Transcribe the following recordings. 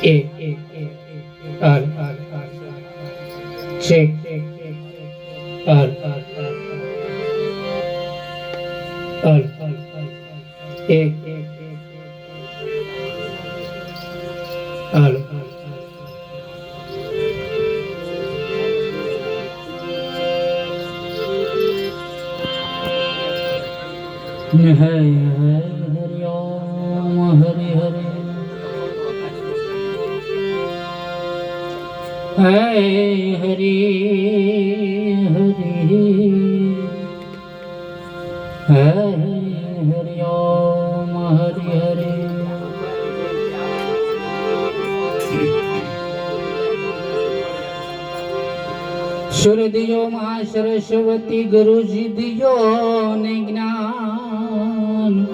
एक are check are एक are Hari Om Hari Hari Hari Hari Hari Om Hari Hari सुर दियो महा सरस्वती गुरुजी दियो ने ज्ञान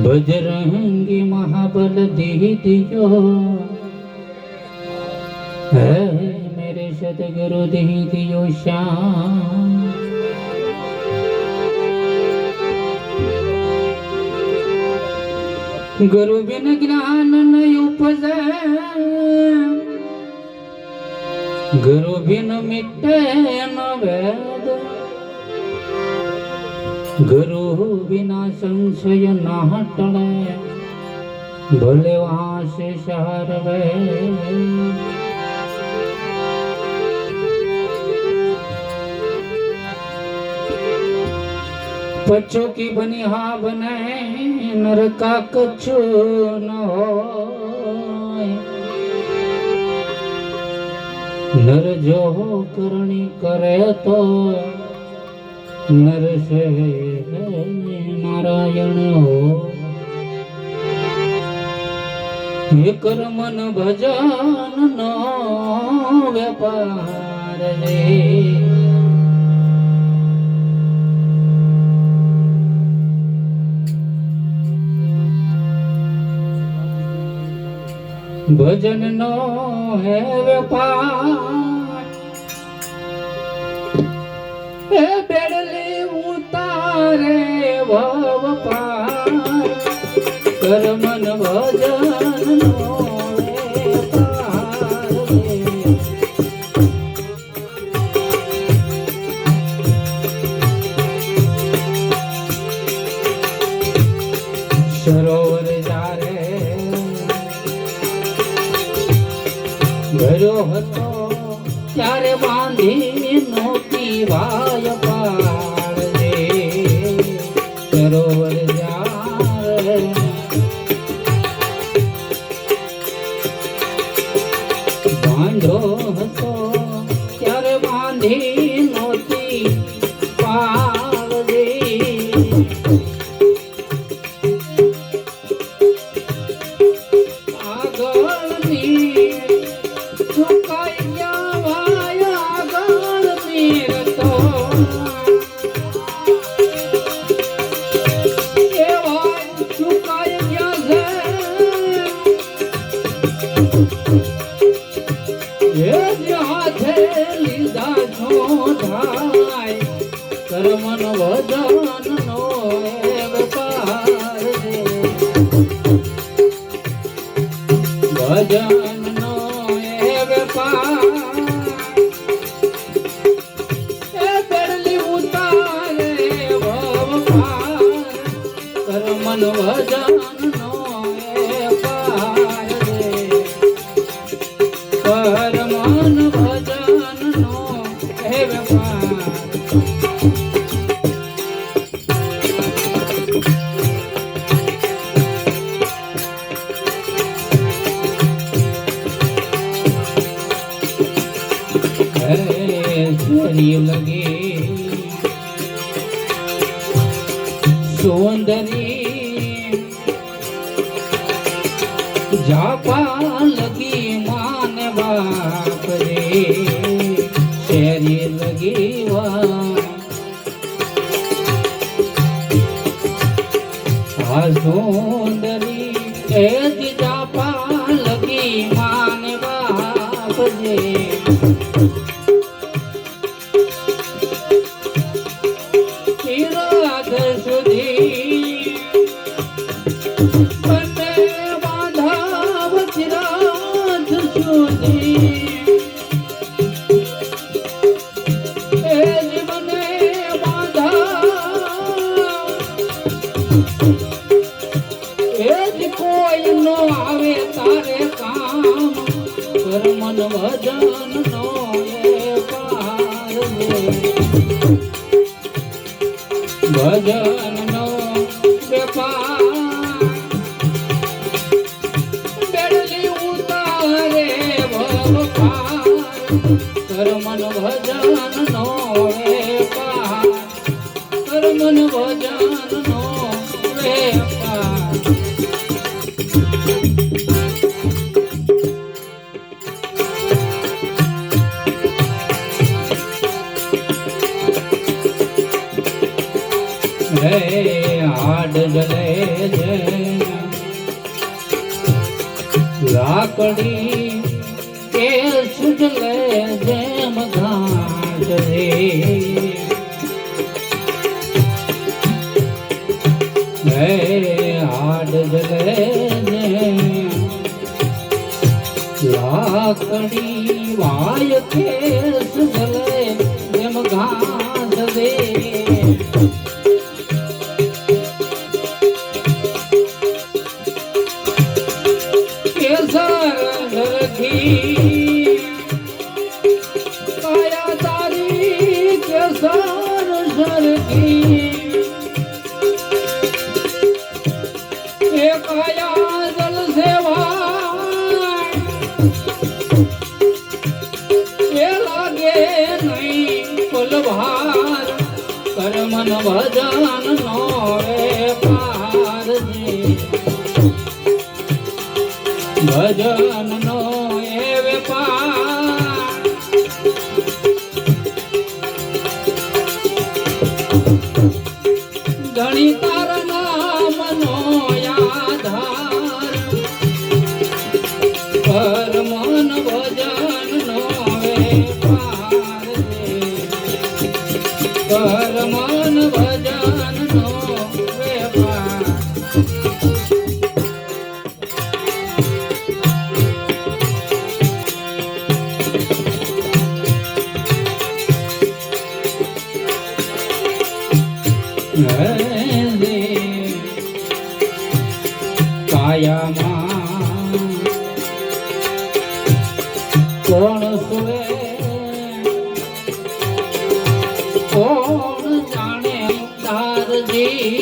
बजरंगी महाबल दियो है मेरे सतगुरु दियो शान गुरु बिन ज्ञान नहीं उपजे गुरु बिन मिटे न वेद गुरु बिना संशय ना टले भले वहां से शहर वे पच्चों की बनिहा बने नर का कछु न हो नर जो हो करनी करे तो नर से नारायण हो ये कर मन भजन नो व्यापार रे भजन नो है व्यापार ए बेड़ले उतारे भव पार कर मन भजन नो व्यापार सरोवर भरो હતો ત્યારે બાંધી નોતી વાય પાર રે સરોવર જા બાંધો હતો ત્યારે બાંધી નોતી પાર રે कर्मन भजन नो व्यापार भजन नो व्यापार बेड़ली उतारे भव पार कर्मन भजन नो व्यापार कर्मन भजन नो व्यापार लगे सौंदर्य जापा लगी मान बाप रे शेरी लगी सौंदर्य जापा लगी मान बाप रे સુધી બંને એજ કોઈ નો આવે તારે કામ કર્મન ભજન નો એ પાર ભજન નો વેપાર બેડલી ઉતારે ભવપાર કર્મન ભજન નો વેપાર કર્મન ભજન નો વેપાર હાડ જલે લાકડી કે સુજલે જેમ ઘાટ રે હાડ જલે લાકડી વાય કે સુજલે જેમ ઘાટ રે કાયા તારી કેસર સરખી એ કાયા જલ સેવા એ લાગે નહીં કુલભાર કર્મન ભજન નો વેપાર ભજન નો એ વેપાર ગણી તારા નામ નો આધાર કર્મન ભજન નો વેપાર કર્મન ભજન નો વેપાર કાયામાં કોણ સુવે કોણ જાણે તારજી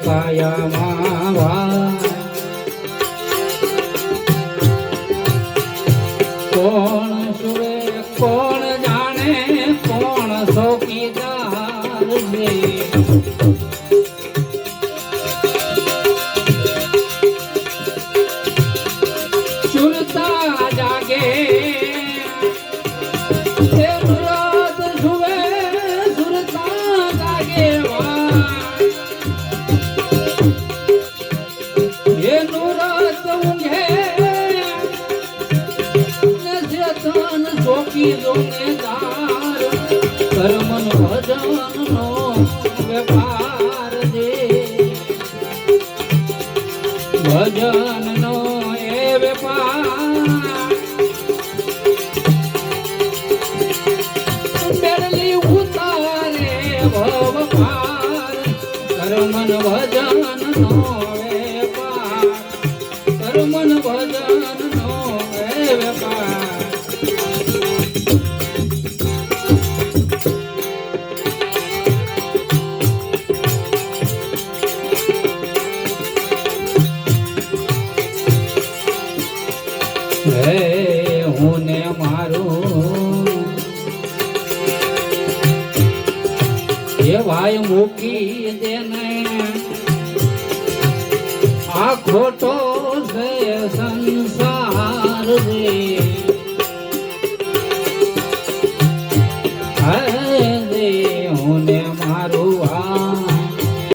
કાયામાં કોણ સુવે કોણ જાણે કોણ ચોકીદાર છે સુરતા જાગે રાત સુવે સુરતા જાગે એનું રાત ઊંઘે ચોકી દોનેદાર કર્મન ભજન નો વેપાર દે ભજન નો એ વેપાર બેડલી ઉતારે ભવપાર કર્મન ભજન નો વેપાર કર્મન ભજન નો એ વેપાર હું ને મારું એ ભાઈ મૂકી દેને આ ખોટો છે સંસાર રે